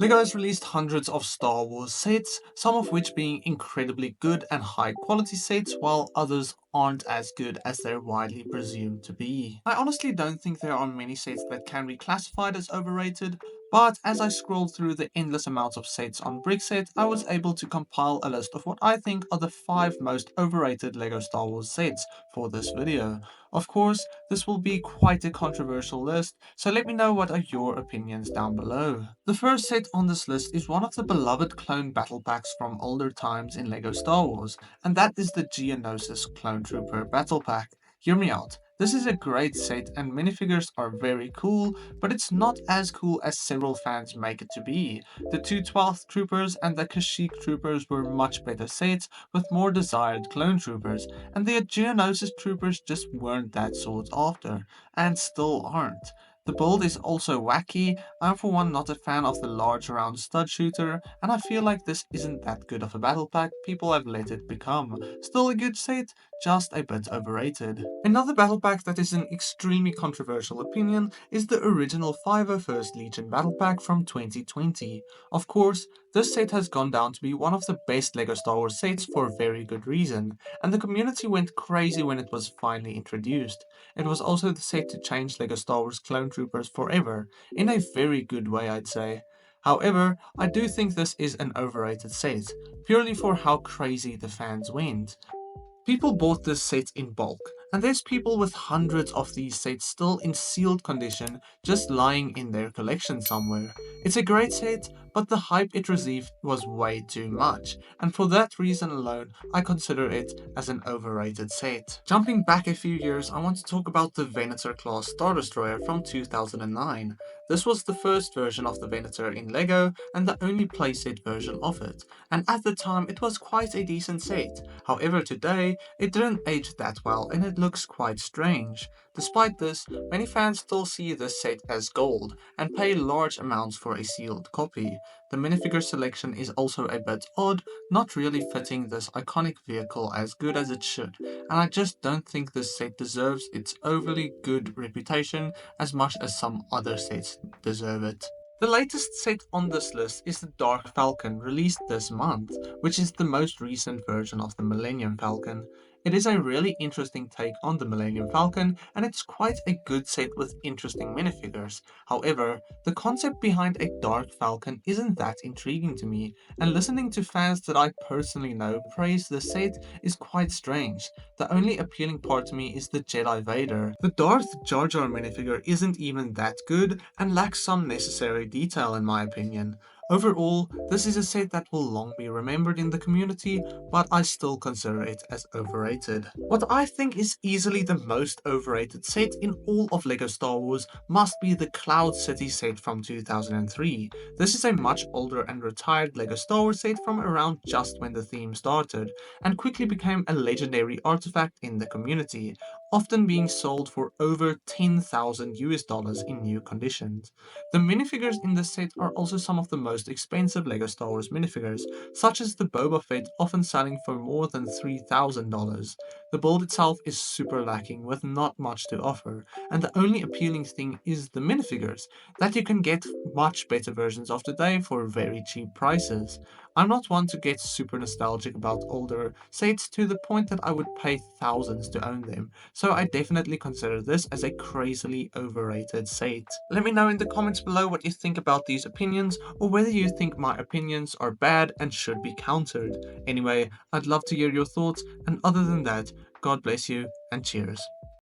LEGO has released hundreds of Star Wars sets, some of which being incredibly good and high quality sets, while others aren't as good as they're widely presumed to be. I honestly don't think there are many sets that can be classified as overrated, but as I scrolled through the endless amounts of sets on Brickset, I was able to compile a list of what I think are the 5 most overrated LEGO Star Wars sets for this video. Of course, this will be quite a controversial list, so let me know what are your opinions down below. The first set on this list is one of the beloved clone battle packs from older times in LEGO Star Wars, and that is the Geonosis Clone Trooper Battle Pack. Hear me out. This is a great set and minifigures are very cool, but it's not as cool as several fans make it to be. The two 12th Troopers and the Kashyyyk Troopers were much better sets with more desired clone troopers, and the Geonosis Troopers just weren't that sought after, and still aren't. The build is also wacky. I'm for one not a fan of the large round stud shooter, and I feel like this isn't that good of a battle pack people have let it become. Still a good set, just a bit overrated. Another battle pack that is an extremely controversial opinion is the original 501st Legion battle pack from 2020. Of course, this set has gone down to be one of the best LEGO Star Wars sets for very good reason, and the community went crazy when it was finally introduced. It was also the set to change LEGO Star Wars Clone Troopers forever, in a very good way I'd say. However, I do think this is an overrated set, purely for how crazy the fans went. People bought this set in bulk, and there's people with hundreds of these sets still in sealed condition just lying in their collection somewhere. It's a great set, but the hype it received was way too much, and for that reason alone, I consider it as an overrated set. Jumping back a few years, I want to talk about the Venator class Star Destroyer from 2009. This was the first version of the Venator in LEGO and the only playset version of it, and at the time it was quite a decent set. However, today it didn't age that well and it looks quite strange. Despite this, many fans still see this set as gold and pay large amounts for a sealed copy. The minifigure selection is also a bit odd, not really fitting this iconic vehicle as good as it should, and I just don't think this set deserves its overly good reputation as much as some other sets deserve it. The latest set on this list is the Dark Falcon released this month, which is the most recent version of the Millennium Falcon. It is a really interesting take on the Millennium Falcon, and it's quite a good set with interesting minifigures. However, the concept behind a Dark Falcon isn't that intriguing to me, and listening to fans that I personally know praise the set is quite strange. The only appealing part to me is the Jedi Vader. The Darth Jar Jar minifigure isn't even that good and lacks some necessary detail in my opinion. Overall, this is a set that will long be remembered in the community, but I still consider it as overrated. What I think is easily the most overrated set in all of LEGO Star Wars must be the Cloud City set from 2003. This is a much older and retired LEGO Star Wars set from around just when the theme started, and quickly became a legendary artifact in the community, often being sold for over 10,000 US dollars in new conditions. The minifigures in this set are also some of the most expensive LEGO Star Wars minifigures, such as the Boba Fett often selling for more than $3,000. The build itself is super lacking with not much to offer, and the only appealing thing is the minifigures, that you can get much better versions of today for very cheap prices. I'm not one to get super nostalgic about older sets to the point that I would pay thousands to own them, so I definitely consider this as a crazily overrated set. Let me know in the comments below what you think about these opinions, or whether you think my opinions are bad and should be countered. Anyway, I'd love to hear your thoughts, and other than that, God bless you and cheers.